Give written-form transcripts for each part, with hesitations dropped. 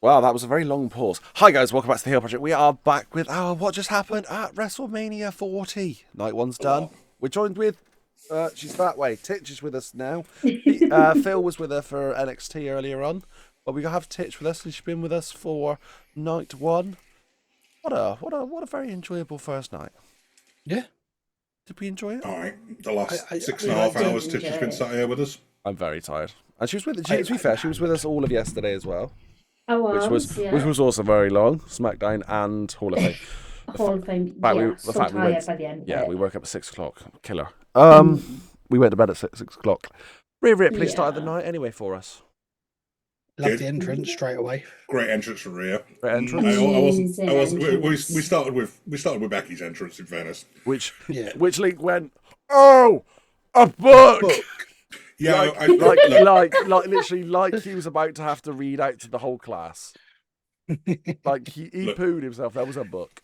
Wow, that was a very long pause. Hi guys, welcome back to the Hill Project. We are back with our What Just Happened at Wrestlemania 40. Night one's done. We're joined with, she's that way. Titch is with us now. Phil was with her for NXT earlier on. But we have Titch with us, and she's been with us for night one. What a very enjoyable first night. Yeah. Did we enjoy it? All right. The last I 6.5 did hours Titch has been sat here with us. I'm very tired. And she was with, to be fair, she was with us all of yesterday as well. Which was also very long. SmackDown and Hall of Fame. Hall of Fame. The fact we went, by the end. Yeah, we woke up at 6 o'clock. Killer. We went to bed at 6 o'clock. Rhea Ripley started the night anyway for us. Loved the entrance straight away. Great entrance from Rhea. Great entrance. I wasn't. We started with Becky's entrance. In fairness, which Link went, oh, a book. Yeah, like literally, like he was about to have to read out to the whole class. Like he pooed himself. That was a book.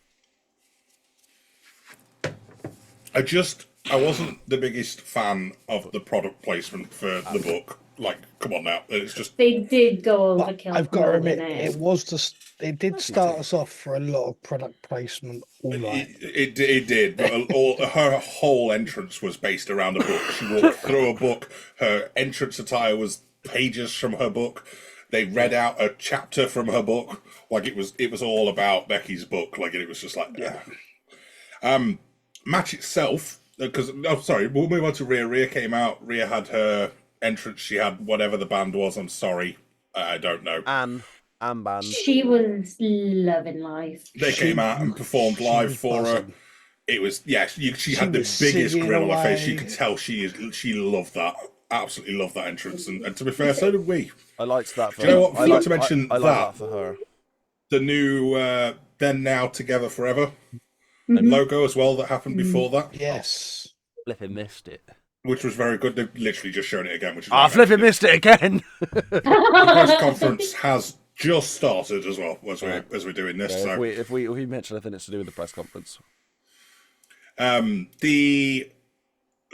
I wasn't the biggest fan of the product placement for the book. Like, come on now, it's just they did go overkill. I've got to admit, it did start us off for a lot of product placement all night. It did, but her whole entrance was based around a book. She walked through a book. Her entrance attire was pages from her book. They read out a chapter from her book. Like it was all about Becky's book. Like it was just like, match itself. Because we'll move on to Rhea. Rhea came out. Rhea had her entrance. She had whatever the band was. I'm sorry, I don't know. Anne band. She was loving life. They came out and performed live for her. It was she had the biggest grin on her face. You could tell she loved that. Absolutely loved that entrance. And to be fair, so did we. I liked that. For her. You know what? I like to mention I like that for her. The new Then Now Together Forever logo as well that happened before that. Yes. Flipping missed it. Which was very good. They've literally just shown it again. Which is flipping missed it again. The press conference has just started as well as we're doing this. Yeah, so if we mention anything, it's to do with the press conference. Like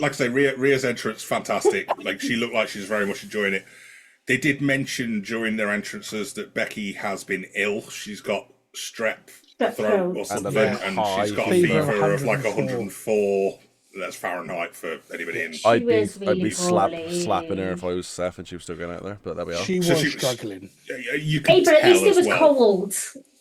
I say, Rhea's entrance fantastic. Like she looked like she's very much enjoying it. They did mention during their entrances that Becky has been ill. She's got strep throat or something, and she's got a fever of like 104. That's Fahrenheit for anybody in. I'd be slapping her if I was Seth and she was still going out there, but there we are. She was struggling. You can but at least it was cold.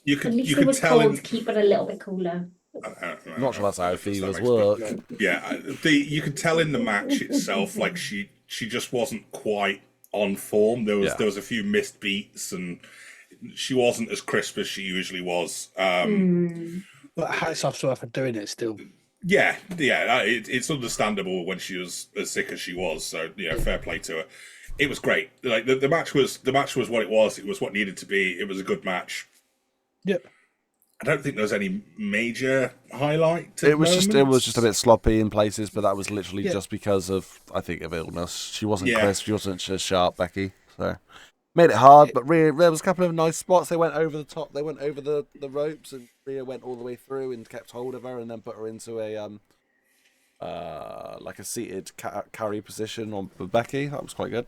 At least it was cold to keep it a little bit cooler. I'm not sure that's how fevers work. Yeah, you could tell in the match itself, like she just wasn't quite on form. There was a few missed beats, and she wasn't as crisp as she usually was. But hats off to her for doing it still. Yeah, it's understandable when she was as sick as she was. So fair play to her. It was great. Like the match was what it was. It was what needed to be. It was a good match. Yep. I don't think there was any major highlight. It was just a bit sloppy in places, but that was literally just because of of illness. She wasn't crisp. She wasn't as sharp, Becky. So made it hard. But Rhea, there was a couple of nice spots. They went over the top. They went over the ropes, and Rhea went all the way through and kept hold of her, and then put her into a like a seated carry position on Becky. That was quite good.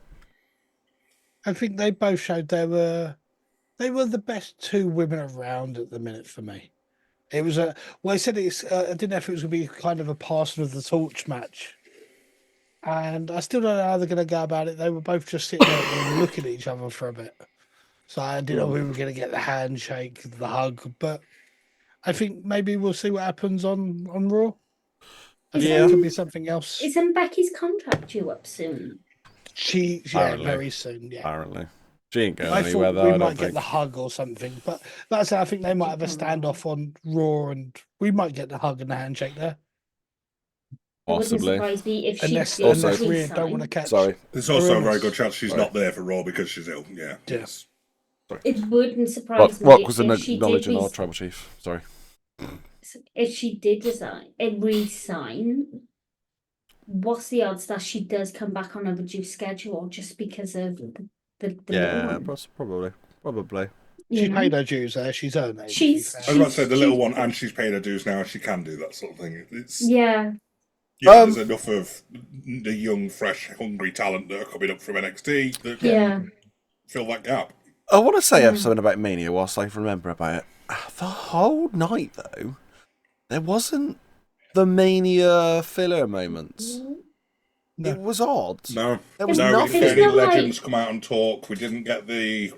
I think they both showed they were the best two women around at the minute for me. It was I said it's. I didn't know if it was going to be kind of a passing of the torch match, and I still don't know how they're going to go about it. They were both just sitting there and looking at each other for a bit, so I didn't know we were going to get the handshake, the hug, but I think maybe we'll see what happens on Raw. I think it could be something else. Isn't Becky's contract due up soon? Very soon. Yeah, apparently. She ain't going I anywhere, thought though. we might get the hug or something, but that's it. I think they might have a standoff on Raw, and we might get the hug and the handshake there. Possibly. It wouldn't surprise me if Unless Rhea don't want to catch. Sorry. There's also a very good chance she's not there for Raw because she's ill. Yeah. Yes. It wouldn't surprise me. What was the she knowledge did in our tribal chief? Sorry. If she did resign, what's the odds that she does come back on a reduced schedule just because of the little one? Probably. She paid her dues there. She's earned it. I was about to say the little one, and she's paid her dues now. She can do that sort of thing. There's enough of the young, fresh, hungry talent that are coming up from NXT that can fill that gap. I want to say Yeah. something about Mania whilst I remember about it. The whole night, though, there wasn't the Mania filler moments. No. It was odd. No, There was no, we didn't nothing. get any There's no, legends come out and talk. We didn't get the,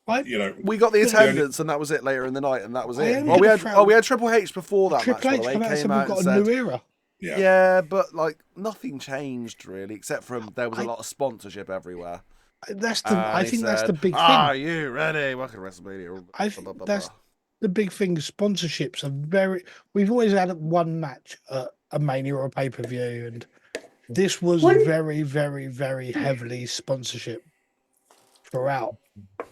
I, We got the The only- attendance, and that was it later in the night, and that was I it. only Well, we got had the we had Triple H before that match, Triple by the H way. come out and Came said we've out and got a said, new era. yeah. yeah, but like nothing changed really, except from there was a I- lot of sponsorship everywhere. That's the. And I he think that's the said, big thing. Are you ready? Welcome to WrestleMania. I Blah, think blah, blah, that's blah. the big thing. Sponsorships are very. We've always had one match at a Mania or a pay per view, and this was One- very, very, very heavily sponsorship throughout.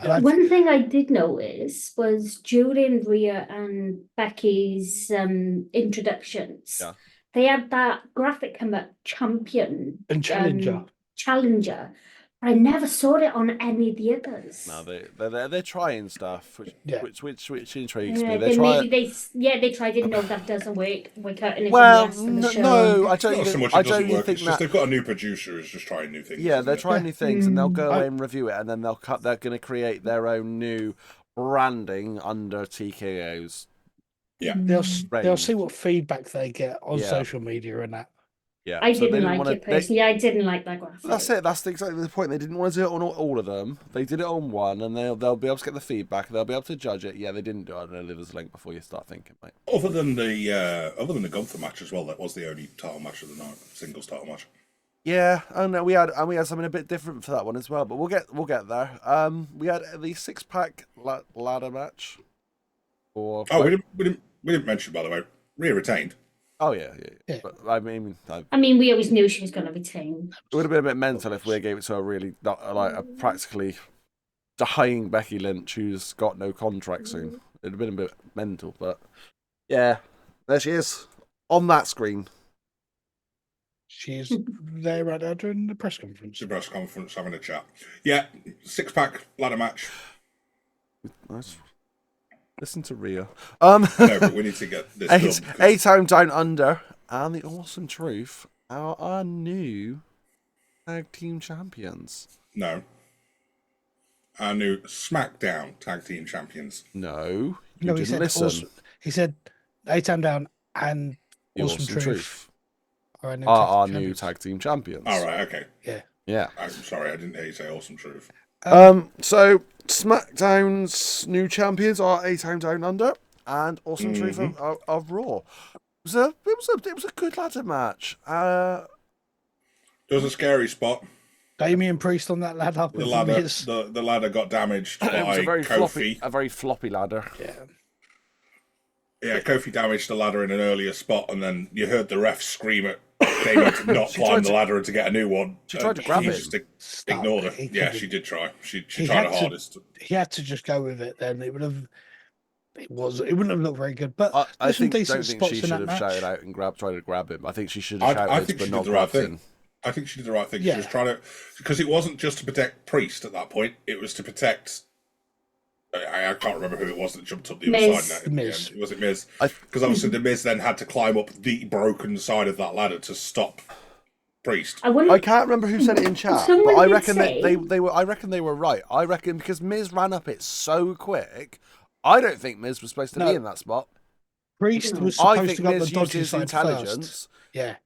And I One thing I did notice was during Rhea and Becky's introductions, Yeah. they had that graphic come up, champion and Challenger. challenger. But I never saw it on any of the others. No, they're trying stuff, which Yeah. which intrigues me. Yeah, They're then trying. maybe they tried it. No, that doesn't work. We're cutting it Well, from the rest of the show. no, I Not don't so even. much I it doesn't don't even work. think It's just that. they've got a new producer who's just trying new things. Yeah, isn't they're it? trying new things, and they'll go I- away and review it, and then they're going to create their own new branding under TKO's. Yeah. They'll range. see what feedback they get on Yeah. social media and that. Yeah, I so they didn't like wanna- it personally. I didn't like that graphic. That's it. That's exactly the point. They didn't want to do it on all of them. They did it on one, and they'll be able to get the feedback. They'll be able to judge it. Yeah, they didn't do it. I don't know. Leave us a link before you start thinking, mate. Other than the Gunther match as well, that was the only title match of the night, singles title match. Yeah, and we had something a bit different for that one as well. But we'll get there. We had the 6-pack ladder match. Oh, we didn't mention, by the way, Rhea retained. Oh yeah. Yeah. But I mean, we always knew she was going to retain. it would have been a bit mental if we gave it to a really a practically dying Becky Lynch who's got no contract soon. It'd have been a bit mental, but yeah, there she is on that screen. She's there right now during the press conference. The press conference having a chat. Yeah, 6-pack ladder match. Nice. Listen to Rhea. No, but we need to get this done. 8 Down Under and the Awesome Truth are our new tag team champions. No. Our new SmackDown tag team champions. No, you No, he didn't said listen. awesome. He said 8 Down and The Awesome Truth are our tag new champions. tag team champions. All right, okay. Yeah. I'm sorry, I didn't hear you say Awesome Truth. So SmackDown's new champions are 8 Down Under and Awesome Truth of Raw. It was a good ladder match. There was a scary spot. Damien Priest on that ladder. The with ladder, Miz. the ladder got damaged by It was Kofi. a very floppy ladder. Yeah. Yeah, Kofi damaged the ladder in an earlier spot, and then you heard the ref scream at Damien to not climb the ladder and to get a new one. She tried to grab he it. just Stop. ignored her. He Yeah, couldn't. she did try. She He tried had her to- hardest. He had to just go with it. Then it would have. It wouldn't have looked very good. But I there's some don't decent think spots she in should that have match. shouted out and tried to grab him. I think she should have I shouted, think but she not did the right grabbed thing. him. I think she did the right thing. Yeah. She was trying to, because it wasn't just to protect Priest at that point. It was to protect. I can't remember who it was that jumped up the other Miz. side. In the Miz. end. Was it Miz? I- Because obviously the Miz then had to climb up the broken side of that ladder to stop Priest. I wouldn't. I can't remember who said it in chat, Someone but I did reckon say- they were. I reckon they were right. I reckon because Miz ran up it so quick. I don't think Miz was supposed to No. be in that spot. Priest was I supposed think to go up Miz the used dodgy his side intelligence. first. Yeah.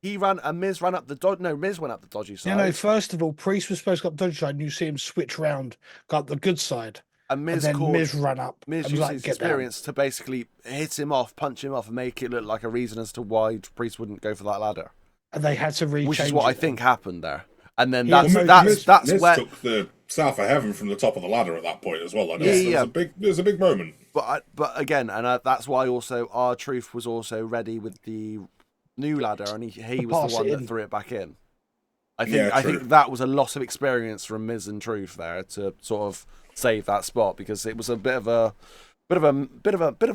Miz ran up the No, Miz went up the dodgy side. No. First of all, Priest was supposed to go up the dodgy side, and you see him switch round, go up the good side, and Miz and then called. Miz ran up. Miz and used was like, his "Get down." experience to basically hit him off, punch him off, and make it look like a reason as to why Priest wouldn't go for that ladder. And they had to rechange. Which is what I it. think happened there. And then Yeah, that's Miz where. took the South of Heaven from the top of the ladder at that point as well. Like, Yeah. There's a big moment. But again, and that's why also our Truth was also ready with the new ladder, and he was pass the one it that in. threw it back in. I Yeah, true. think that was a loss of experience from Miz and Truth there to sort of save that spot, because it was a bit of a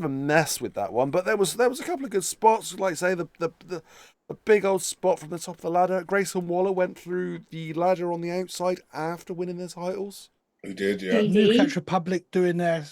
mess with that one. But there was a couple of good spots, like say the big old spot from the top of the ladder. Grayson Waller went through the ladder on the outside after winning their titles. He did, yeah. New Catch Republic doing their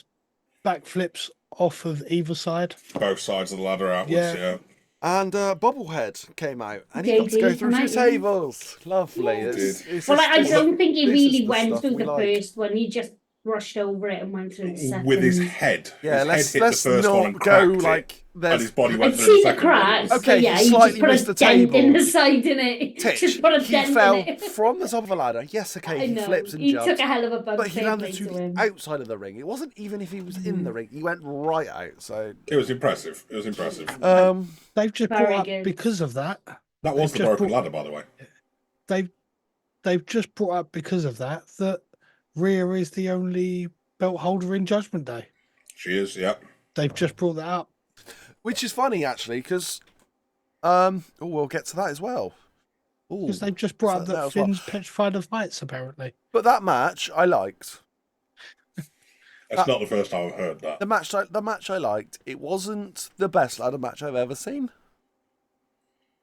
backflips off of either side. Both sides of the ladder outwards, Yeah. yeah. And Bobblehead came out, and he got to JD go through came two out, yeah. tables. Lovely. He It's did. Well, I just- don't think he this is really the went stuff through we the like. first one. He just brushed over it and went through the second. with his head. Yeah, his let's head hit the first one not and go cracked like it, there's. and his body went I'd through the seen the second one. cracks. Okay, but yeah, he he slightly just put missed a the dent in table. the side in it. Titch, Just put a he dent fell in it. from the top of the ladder. Yes, okay, I he know. flips and He jumps. took a hell of a bump. But he fair landed play to to the him. outside of the ring. It wasn't even if he was in the ring. He went right out. So It was impressive. It was impressive. They've just Very brought up good. because of that. That was the just broken brought- ladder, by the way. They've just brought up because of that Rhea is the only belt holder in Judgment Day. She is, yeah. They've just brought that up. which is funny actually, because we'll get to that as well. Ooh, Because they've just brought up that that as well. Finn's petrified of heights, apparently. But that match I liked. That's not the first time I've heard that. The match I liked. It wasn't the best ladder match I've ever seen.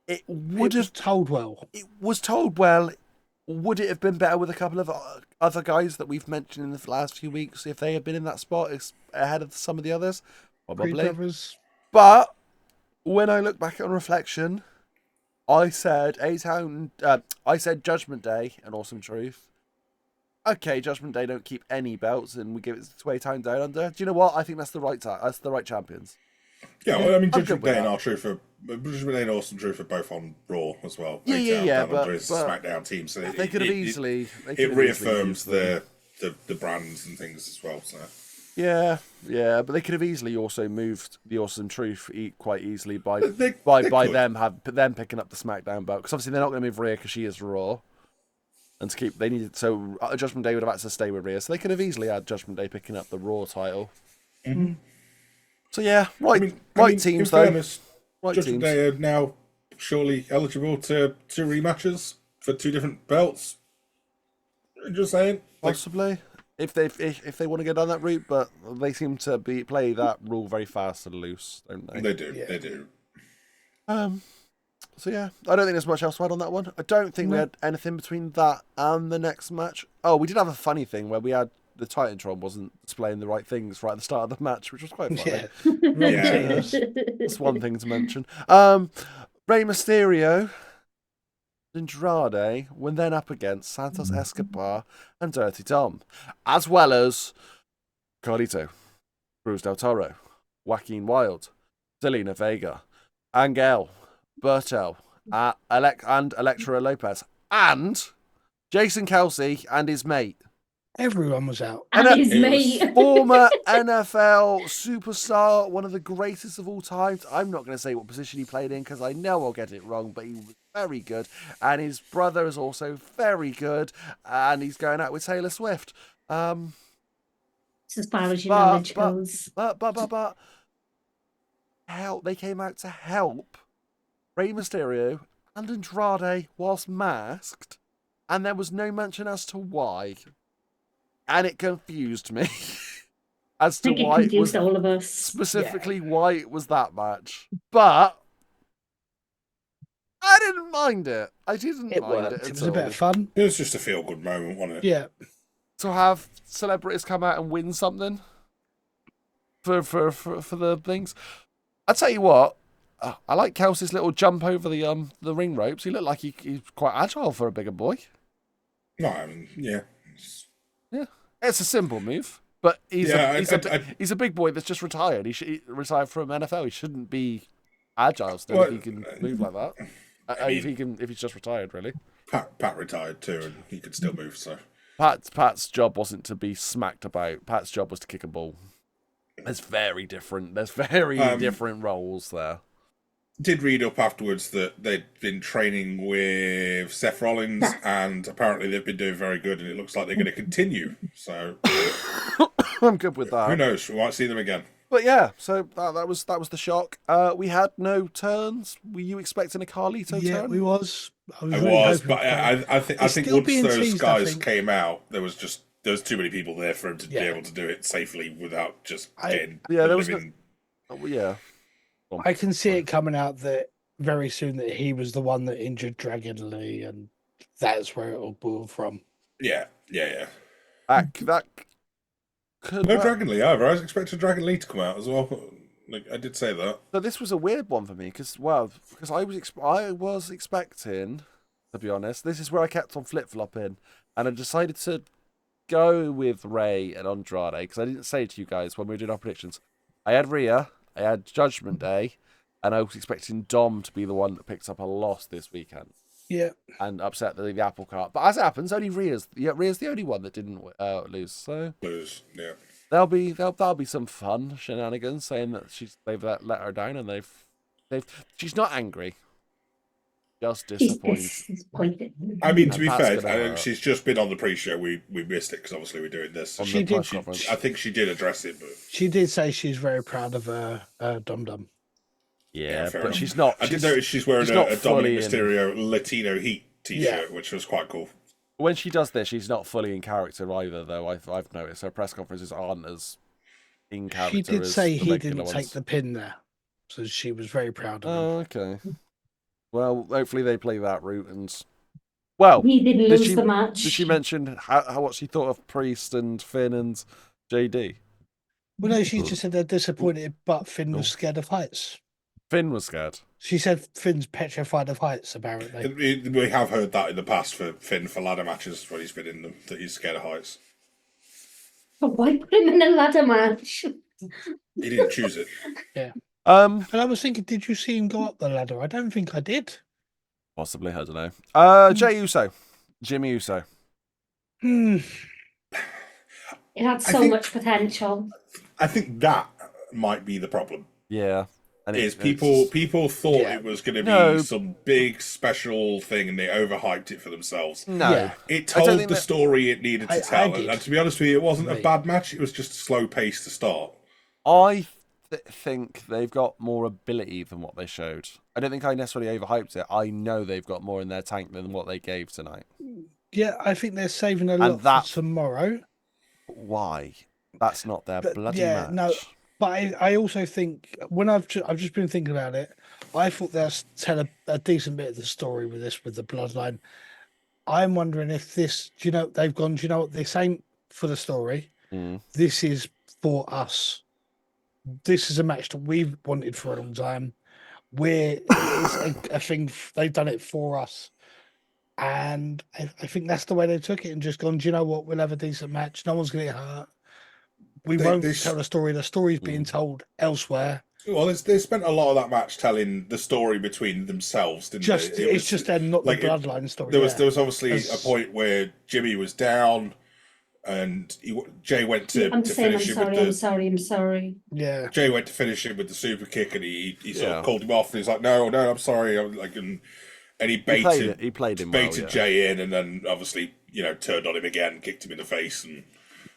It would It was have. told well. It was told well. Would it have been better with a couple of other guys that we've mentioned in the last few weeks if they had been in that spot ahead of some of the others? Creed Probably. Brothers. But when I look back on reflection, I said I said Judgment Day and Awesome Truth. Okay, Judgment Day don't keep any belts, and we give it to A-Town Down Under. Do you know what? I think that's the right time. That's the right champions. Yeah, well, I mean, I'm Judgment good with Day and that. Judgment Day and Awesome Truth are both on Raw as well. Yeah, Down but Under is the SmackDown team, so they could have easily. it reaffirms the brands and things as well. So Yeah, but they could have easily also moved the Awesome Truth quite easily by They could. them picking up the SmackDown belt, because obviously they're not going to move Rhea because she is Raw, and they needed Judgment Day would have had to stay with Rhea, so they could have easily had Judgment Day picking up the Raw title. Mhm. So yeah, right in teams though. fairness, Right Judgment teams. Day are now surely eligible to 2 rematches for 2 different belts. Just saying. Like, Possibly, if they want to go down that route, but they seem to play that rule very fast and loose, don't they? they do. Yeah. They do. So yeah, I don't think there's much else to add on that one. I don't think we No. had anything between that and the next match. Oh, we did have a funny thing where we had the Titantron wasn't displaying the right things right at the start of the match, which was quite funny. Yeah. Wrong Yeah. teams. That's one thing to mention. Rey Mysterio, Andrade were then up against Santos Escobar and Dirty Dom, as well as Carlito, Cruz del Toro, Joaquin Wilde, Zelina Vega, Angel, Bertel, and Electra Lopez, and Jason Kelsey and his mate. Everyone was out. And his It was mate. Former NFL superstar, one of the greatest of all times. I'm not going to say what position he played in because I know I'll get it wrong, but he was very good. And his brother is also very good. And he's going out with Taylor Swift. It's as far as your knowledge but- goes. But they came out to help Rey Mysterio and Andrade whilst masked, and there was no mention as to why. And it confused me as I to think it why it was confused all of us. specifically why it was that match. But I didn't mind it. I didn't It mind worked. it It was at a bit all. of fun. It was just a feel good moment, wasn't it? Yeah. To have celebrities come out and win something for the things. I tell you what, I like Kelsey's little jump over the ring ropes. He looked like he's quite agile for a bigger boy. No, I mean, yeah. It's a simple move, but he's Yeah, he's a big boy that's just retired. He retired from NFL. He shouldn't be agile still if he can move like that. If he's just retired, really. Pat retired too, and he could still move. So Pat's job wasn't to be smacked about. Pat's job was to kick a ball. There's very different roles there. did read up afterwards that they'd been training with Seth Rollins, and apparently they've been doing very good, and it looks like they're going to continue. So I'm good with that. who knows? We might see them again. But yeah, so that was the shock. We had no turns. Were you expecting a Carlito Yeah, turn? we was. I was, I really was, hoping but for it. I think It's still once being those teased, I guys think. came out, there was too many people there for him to be Yeah. able to do it safely without just I- getting Yeah, there was living. Oh, yeah. I can see it coming out that very soon that he was the one that injured Dragon Lee, and that's where it'll boil from. Yeah. That could No work. Dragon Lee either. I was expecting Dragon Lee to come out as well. Like I did say that. So this was a weird one for me because I was expecting, to be honest, this is where I kept on flip flopping, and I decided to go with Ray and Andrade because I didn't say to you guys when we were doing our predictions. I had Rhea, I had Judgment Day, and I was expecting Dom to be the one that picks up a loss this weekend. Yeah. And upset the apple cart. But as it happens, only Rhea's the only one that didn't lose. So yeah. There'll be some fun shenanigans saying that they've let her down and she's not angry, just disappointed. Disappointed. I mean, to be That's fair, gonna hurt. she's just been on the pre-show. We missed it because obviously we're doing this. So On She the did- press conference. I think she did address it, but She did say she's very proud of her Dum Dum. Yeah, fair but enough. she's not. I did notice she's wearing she's not a Dominic fully in- Mysterio Latino Heat T-shirt, which was quite cool. When she does this, she's not fully in character either, though. I've noticed her press conferences aren't as in character. She did as say the he regular didn't ones. take the pin there, so she was very proud of him. Oh, okay. Well, hopefully they play that route and. Well, He didn't did lose she, the match. Did she mention how what she thought of Priest and Finn and JD? Well, no, she just said they're disappointed, but Finn was scared of heights. Finn was scared. She said Finn's petrified of heights, apparently. We have heard that in the past for Finn for ladder matches when he's been in them, that he's scared of heights. But why put him in a ladder match? He didn't choose it. Yeah. And I was thinking, did you see him go up the ladder? I don't think I did. possibly, I don't know. Jey Uso, Jimmy Uso. Hmm. It had I so think- much potential. I think that might be the problem. Yeah, and Is people thought Yeah. it was going to be No. some big special thing, and they overhyped it for themselves. No, Yeah. It I don't told think the that- story it needed to I tell, did. and to be honest with you, it wasn't a Right. bad match. It was just a slow pace to start. I think they've got more ability than what they showed. I don't think I necessarily overhyped it. I know they've got more in their tank than what they gave tonight. Yeah, I think they're saving a lot that- for tomorrow. Why? That's not their But, bloody yeah, match. no, But I also think when I've just been thinking about it, I thought they'll tell a decent bit of the story with the bloodline. I'm wondering if this, they've gone, do you know what, this ain't for the story. Mm. This is for us. This is a match that we've wanted for a long time. It's a thing, they've done it for us. And I think that's the way they took it and just gone, do you know what, we'll have a decent match. No one's going to get hurt. We won't tell the story. The story's being told elsewhere. Well, they spent a lot of that match telling the story between themselves, didn't they? It's just them, not like the bloodline story. There was obviously As- a point where Jimmy was down, and Jay went to I'm saying I'm finish him sorry, with I'm the. sorry, I'm sorry. Yeah. Jay went to finish him with the super kick, and he sort Yeah. of called him off, and he's like, "No, I'm sorry." And he baited He played him well, baited yeah. Jay in, and then obviously turned on him again, kicked him in the face,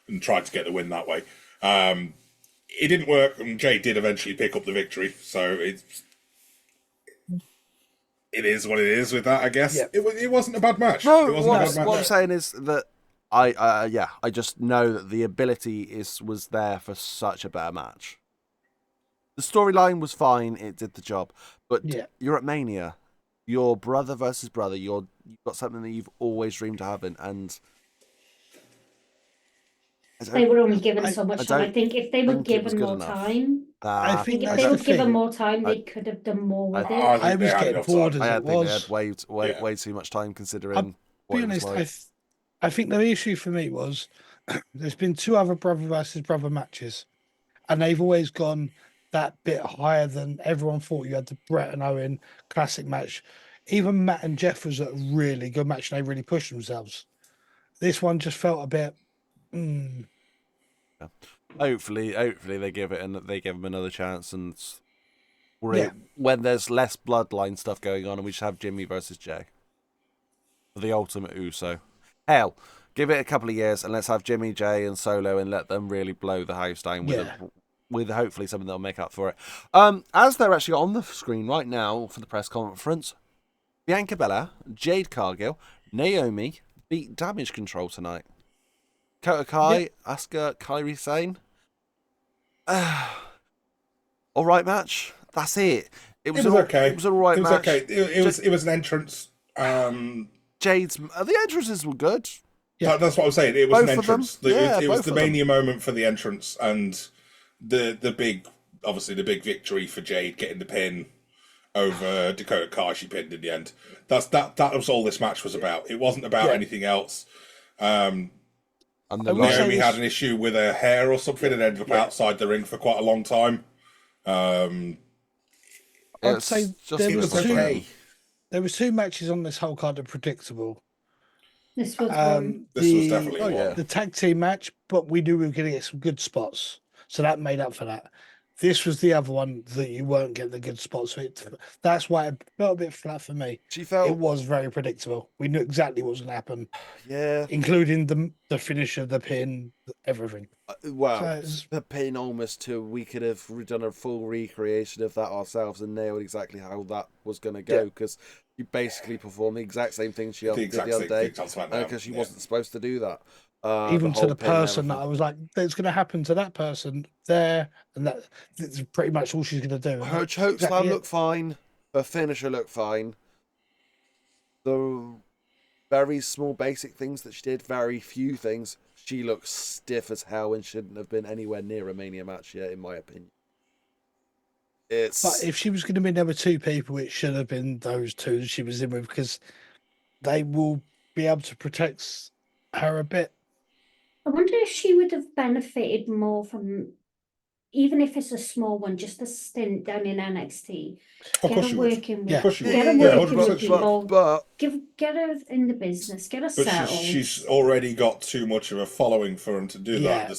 and tried to get the win that way. It didn't work, and Jay did eventually pick up the victory. So it is what it is with that, I guess. Yeah. It wasn't a bad match. No, it wasn't a bad match. what I'm saying is that I just know that the ability was there for such a better match. The storyline was fine; it did the job. But Yeah. you're at Mania, your brother versus brother. You've got something that you've always dreamed of having, and They were only given so I much time. I don't think if they were think it was given good more enough. time, I I think if that's they the were given thing. more time, they could have done more with it. I think I they was had getting enough bored time. as I it think they was. had Yeah. way too much time considering. I'll what Be it was honest, like. I think the issue for me was there's been two other brother versus brother matches, and they've always gone that bit higher than everyone thought. You had the Brett and Owen classic match. Even Matt and Jeff was a really good match, and they really pushed themselves. This one just felt a bit. Hopefully they give them another chance, and Yeah. when there's less bloodline stuff going on, and we just have Jimmy versus Jay, the ultimate Uso. Hell, give it a couple of years, and let's have Jimmy, Jay, and Solo, and let them really blow the house down with hopefully something that'll make up for it. As they're actually on the screen right now for the press conference, Bianca Belair, Jade Cargill, Naomi beat Damage Control tonight. Kota Kai, Asuka, Kairi Sane. All right match. That's it. It was okay. It was an all right It was match. okay. It was an entrance. Jade's the entrances were good. Yeah. That's what I'm saying. It was Both an of them? entrance. Yeah, It was both the of them. mania moment for the entrance, and the big, obviously the big victory for Jade getting the pin over Dakota Kai. She pinned in the end. That was all this match was about. It wasn't about anything else. And I will say Naomi this- had an issue with her hair or something and ended up outside the ring for quite a long time. I'd it's say just there it was was okay. There was 2 matches on this whole card that are predictable. This was one. This was definitely Oh, one. yeah. The tag team match, but we knew we were going to get some good spots, so that made up for that. This was the other one that you weren't getting the good spots. So that's why it felt a bit flat for me. She It felt, was very predictable. We knew exactly what was going to happen, yeah. including the finisher, the pin, everything. Well, So it's- the pin almost to we could have done a full recreation of that ourselves and nailed exactly how that was going to go Yeah. because you basically performed the exact same thing she The did exact the other same day thing on SmackDown. because she Yeah. wasn't supposed to do that. Even to whole the pin and person that I everything. was like, that's going to happen to that person there, and that's pretty much all she's going to do. And Her that's choke exactly slam it. looked fine. Her finisher looked fine. The very small basic things that she did, very few things. She looks stiff as hell and shouldn't have been anywhere near a Mania match yet, in my opinion. It's But if she was going to be number 2 people, it should have been those 2 she was in with because they will be able to protect her a bit. I wonder if she would have benefited more from, even if it's a small one, just a stint down in NXT. Of Get course her you would. working with, Yeah. Of course you would. get her Yeah, working 100% with she would. people. but Get her in the business. Get her But settled. she's already got too much of a following for him to do Yeah. that.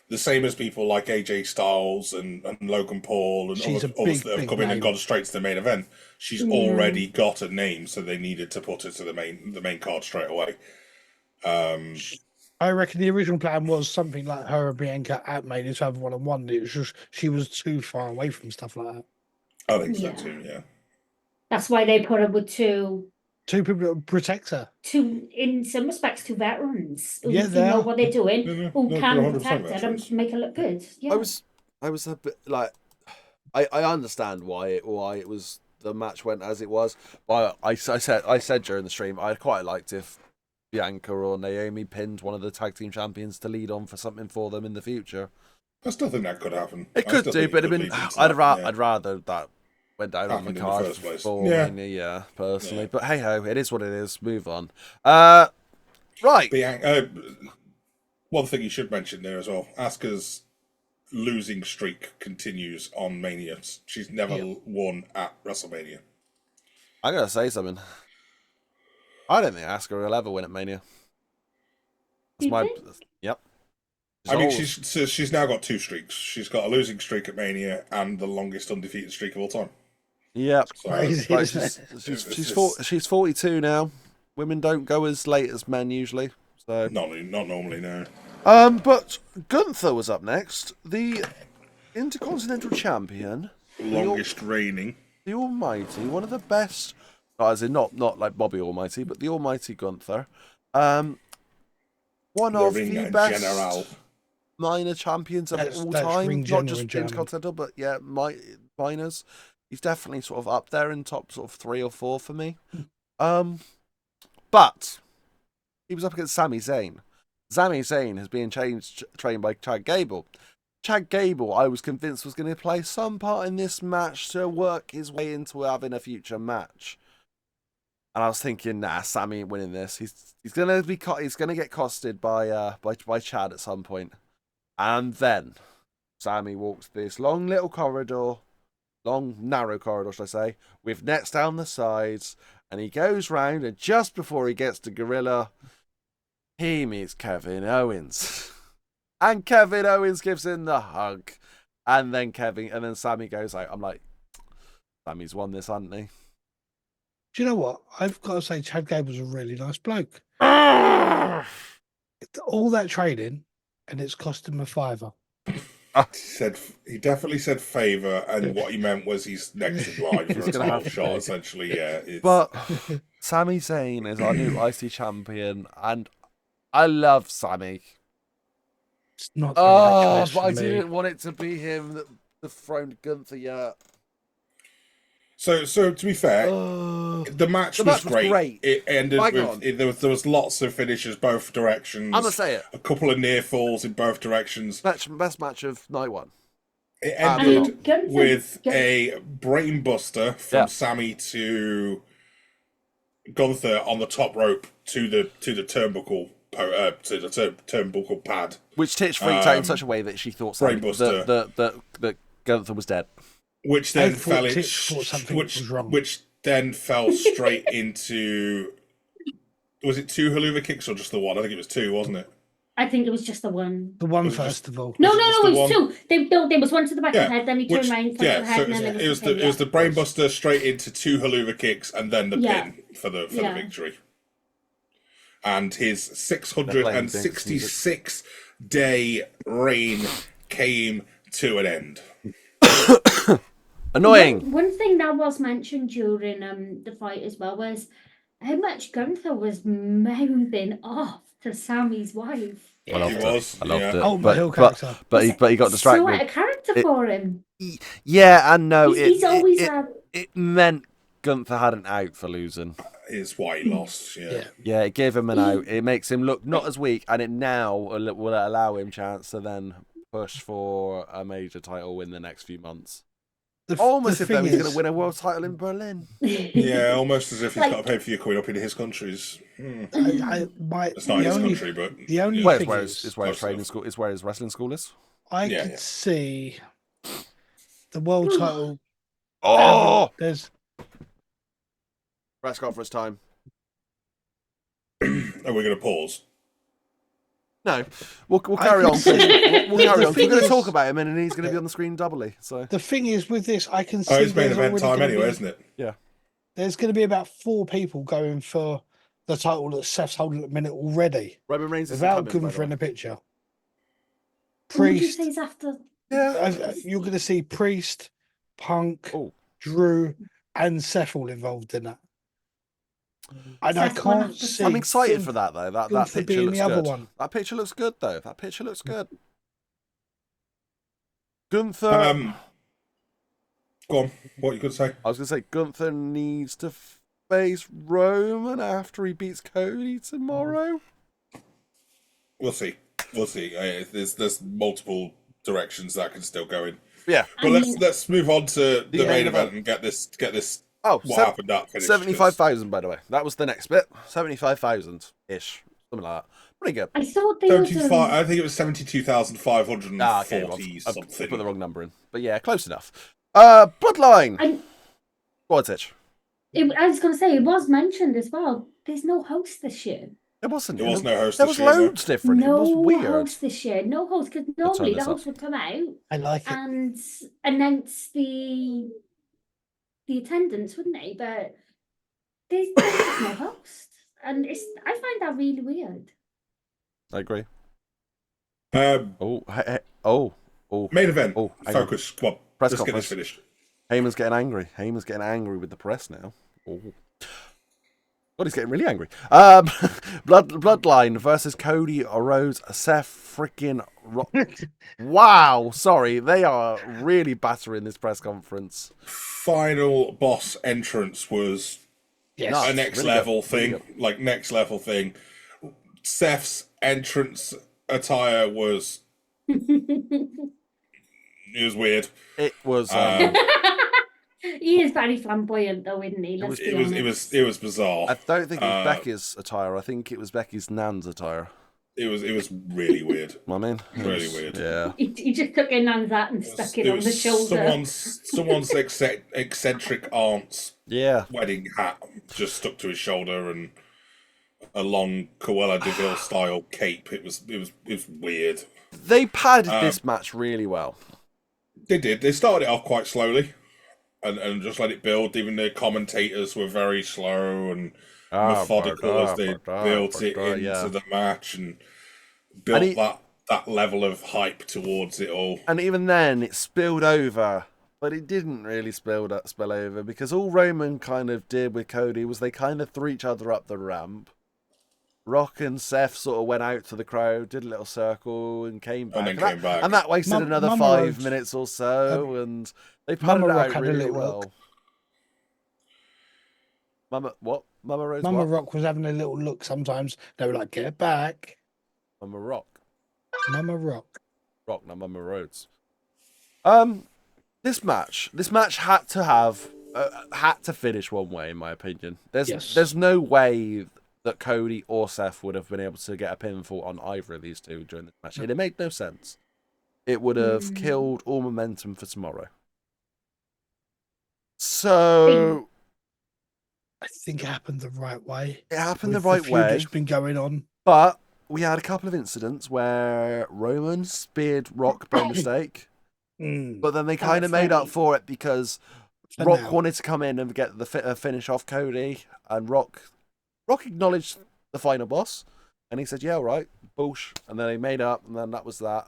The same as people like AJ Styles and Logan Paul and She's others a big, that have big come in and name. gone straight to the main event. She's Yeah. already got a name, so they needed to put her to the main card straight away. I reckon the original plan was something like her and Bianca at Mania to have 1-on-1. It was just she was too far away from stuff like that. I think Yeah. so too. Yeah. That's why they put her with two, 2 people that would protect her. in some respects, two veterans who, Yeah, who they know are. what they're doing, No, who they're can 100% protect her and veterans. make her look good. Yeah. I was a bit like, I understand why it was the match went as it was. But I said during the stream I'd quite liked if Bianca or Naomi pinned one of the tag team champions to lead on for something for them in the future. I still think that could happen. It I could still do, think but it it'd could been lead into I'd that, yeah. rather that went down on the Happened in the card first place. for Yeah. Mania, personally. But hey ho, it is what it is. Move on. Right. Bianca, one thing you should mention there as well: Asuka's losing streak continues on Mania. She's never won at WrestleMania. I gotta say something. I don't think Asuka will ever win at Mania. You That's my think? yep. I mean, always- she's now got 2 streaks. She's got a losing streak at Mania and the longest undefeated streak of all time. Yep. So, Crazy. Like, isn't it? she's 42 now. Women don't go as late as men usually. So not normally, no. but Gunther was up next. The Intercontinental Champion, Longest reigning. the Almighty, one of the best, as in not like Bobby Almighty, but the Almighty Gunther. One The of ring the best general. minor champions of That's all ring time, not general just in German. Intercontinental, but yeah, minors. He's definitely sort of up there in top sort of 3 or 4 for me. But he was up against Sami Zayn. Sami Zayn has been trained by Chad Gable. Chad Gable, I was convinced, was going to play some part in this match to work his way into having a future match. And I was thinking, nah, Sami ain't winning this. He's gonna get costed by Chad at some point. And then Sami walks this long narrow corridor, should I say, with nets down the sides, and he goes round, and just before he gets to Gorilla, he meets Kevin Owens. And Kevin Owens gives him the hug. And then Sami goes out. I'm like, Sami's won this, hasn't he? Do you know what? I've got to say, Chad Gable's a really nice bloke. All that training, and it's cost him a $5. He definitely said favour, and what he meant was he's next in line for He's a gonna have title to shot, be. essentially, yeah. But Sami Zayn is our new IC champion, and I love Sami. It's not the right choice But I for me. didn't want it to be him that dethroned Gunther yet. So to be fair, the match was great. It ended Bang with on. there was lots of finishes both directions. I'm gonna say it. A couple of near falls in both directions. Best match of night one. It I ended mean, Gunther- with Gun- a brainbuster from Yeah. Sami to Gunther on the top rope to the turnbuckle to the turnbuckle pad. Which Titch freaked out in such a way that she thought Brainbuster. that Gunther was dead. Which then thought something was wrong. Which then fell straight into. Was it 2 haluva kicks or just the one? I think it was 2, wasn't it? I think it was just the one. The one Was it first of all. No, Was it just it the was one? 2. There was one to the back of the head, then he turned around, front of the head, so and then it was the brainbuster straight into 2 haluva kicks and then the pin for the victory. And his 666 day reign came to an end. Annoying. One thing that was mentioned during the fight as well was how much Gunther was mouthing off to Sammy's wife. I loved it. I loved it. Oh, my heel character. But he got distracted. So out of character for him. Yeah, and no, He's always had. it meant Gunther had an out for losing. Is why he lost. Yeah, it gave him an out. It makes him look not as weak, and it now will allow him chance to then push for a major title win the next few months. Almost if he's going to win a world title in Berlin. Yeah, almost as if he's got to pay for you coming up into his countries. It's not his country, but the only Where thing his training school is, where his wrestling school is. I could see the world title. Oh, There's press conference time. Are we going to pause? No, we'll carry on. We'll carry on. We're going to talk about him, and he's going to be on the screen doubly. So the thing is with this, I can see. It's main event time anyway, isn't it? Yeah. There's going to be about 4 people going for the title that Seth's holding at the minute already. Roman Reigns without Gunther in the picture. Priest. Priest. After? Yeah. You're going to see Priest, Punk, Drew, and Seth all involved in that. And Seth I can't see. I'm excited for that though. That picture being looks the other good. one. That picture looks good though. That picture looks good. Gunther. Go on. What you could say? I was going to say Gunther needs to face Roman after he beats Cody tomorrow. We'll see. There's multiple directions that can still go in. Yeah. But let's move on to the main event and get this. Oh, what happened that finished? 75,000, by the way. That was the next bit. 75,000 ish, something like that. Pretty good. I thought they 75. I think it was 72,540 I've something. put the wrong number in, but yeah, close enough. Bloodline. Go on, Titch. I was going to say it was mentioned as well. There's no host this year. There wasn't. There was no host. There was loads different. No it was weird. host this year. No host because normally the host would come out. I like it. And announce the attendance, wouldn't they? But there's no host, and I find that really weird. I agree. Main event. Focus. Come on. Press Let's conference. get this finished. Heyman's getting angry. Heyman's getting angry with the press now. Oh. God, he's getting really angry. Bloodline versus Cody Rhodes, Seth freaking Wow, sorry, they are really battering this press conference. Final boss entrance was a next level thing. Like next level thing. Seth's entrance attire was it was weird. It was he is very flamboyant though, isn't he? It was bizarre. I don't think it was Becky's attire. I think it was Becky's nan's attire. It was really weird. I mean, really weird. Yeah. He just took a nan's hat and stuck it on the shoulder. Someone's eccentric aunt's wedding hat just stuck to his shoulder, and a long Cruella de Vil style cape. It was weird. They padded this match really well. They did. They started it off quite slowly, and just let it build. Even the commentators were very slow and methodical as they built it into the match and built that level of hype towards it all. And even then, it spilled over, but it didn't really spill over because all Roman kind of did with Cody was they kind of threw each other up the ramp. Rock and Seth sort of went out to the crowd, did a little circle, and came back. And that wasted another 5 minutes or so, and they padded it out really well. Mama Rock was having a little look sometimes. They were like, get back. Mama Rock. Mama Rock. Rock, not Mama Rhodes. This match had to finish one way, in my opinion. There's no way that Cody or Seth would have been able to get a pinfall on either of these two during the match. It made no sense. It would have killed all momentum for tomorrow. So I think it happened the right way. it happened the with right feud way. that's been going on. But we had a couple of incidents where Roman speared Rock by mistake. But then they kind of made up for it because Rock wanted to come in and get the finish off Cody, and Rock acknowledged the final boss, and he said, "Yeah, all right, boosh," and then they made up, and then that was that.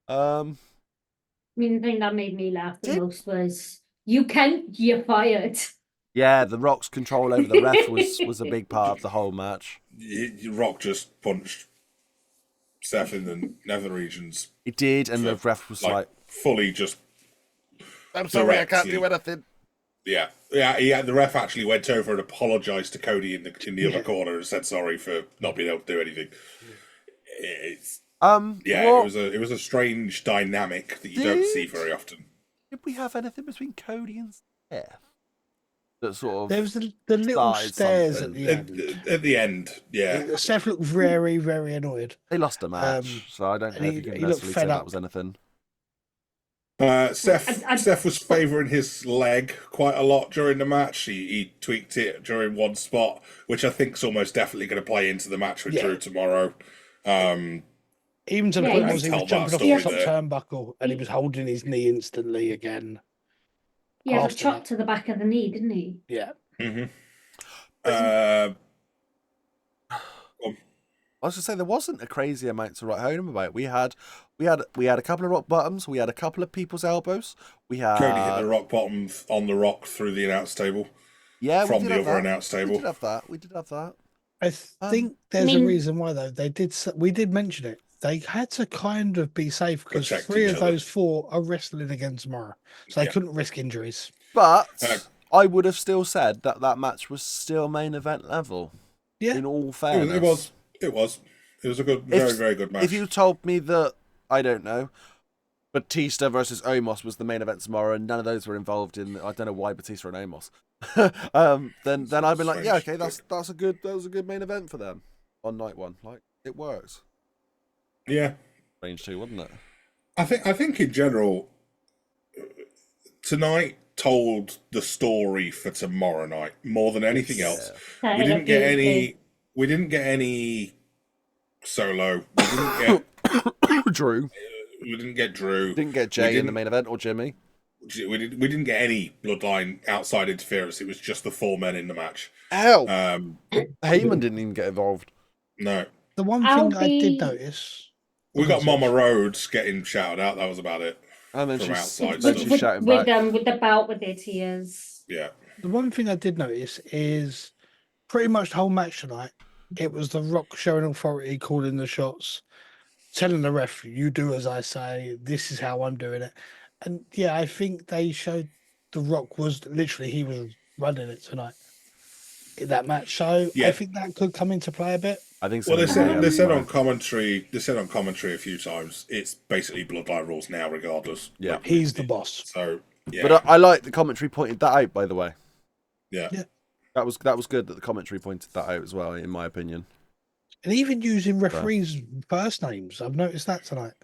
I mean, the thing that made me laugh the most was, you're fired. Yeah, the Rock's control over the ref was a big part of the whole match. Rock just punched Seth in the nether regions. He did, and the ref was like fully just. I'm sorry, I can't do anything. Yeah. The ref actually went over and apologized to Cody in the other corner and said sorry for not being able to do anything. It's it was a strange dynamic that you don't see very often. Did we have anything between Cody and Seth that sort of? There was the little stairs at the end. At the end, yeah. Seth looked very, very annoyed. They lost a match, so I don't know if you can necessarily say that was anything. Seth was favouring his leg quite a lot during the match. He tweaked it during one spot, which I think is almost definitely going to play into the match with Drew tomorrow. Even to the point where he was jumping off the top there. turnbuckle and he was holding his knee instantly again. He had a chop to the back of the knee, didn't he? Yeah. I was going to say there wasn't a crazy amount to write home about. We had a couple of rock bottoms. We had a couple of people's elbows. We had Cody hit the rock bottom on the rock through the announce table. Yeah, from the other announce table. We did have that. I think there's a reason why though. We did mention it. They had to kind of be safe because 3 of those 4 are wrestling again tomorrow, so they couldn't risk injuries. But I would have still said that match was still main event level. Yeah, in all fairness, it was a good, very good match. If you told me that, I don't know, Batista versus Omos was the main event tomorrow, and none of those were involved in, I don't know why Batista and Omos. then I'd be like, yeah, okay, that was a good main event for them on night one. Like, it works. Yeah, strange too, wasn't it? I think in general, tonight told the story for tomorrow night more than anything else. We didn't get any solo. We didn't get Drew. We didn't get Drew. Didn't get Jay in the main event or Jimmy. We didn't get any bloodline outside interference. It was just the 4 men in the match. Hell, Heyman didn't even get involved. No. The one thing I did notice, we got Mama Rhodes getting shouted out. That was about it. And then from outside, she's shouting back with the belt with their tears. Yeah. The one thing I did notice is pretty much the whole match tonight. It was The Rock showing authority, calling the shots, telling the ref, "You do as I say. This is how I'm doing it." And yeah, I think they showed The Rock was literally he was running it tonight in that match. So I think that could come into play a bit. I think so. Well, they said on commentary. They said on commentary a few times. It's basically bloodline rules now, regardless. Yeah, he's the boss. So yeah. But I like the commentary pointed that out. By the way. Yeah. That was good that the commentary pointed that out as well, in my opinion. And even using referees' first names, I've noticed that tonight.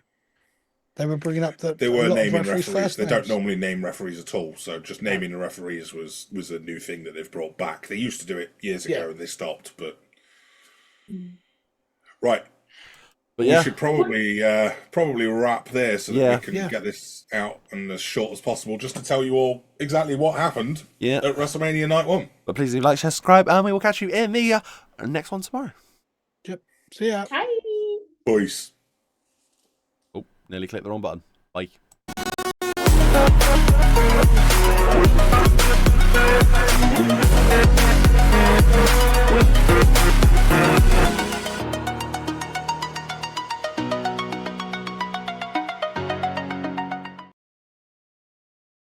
They were bringing up that they were naming referees. They names. don't normally name referees at all. So just naming the referees was a new thing that they've brought back. They used to do it years ago and they stopped. But right, but we should probably wrap there so that we can get this out and as short as possible, just to tell you all exactly what happened at WrestleMania Night 1. But please do like, share, subscribe, and we will catch you in the next one tomorrow. Yep. See ya. Bye. Boys. Oh, nearly clicked the wrong button. Bye.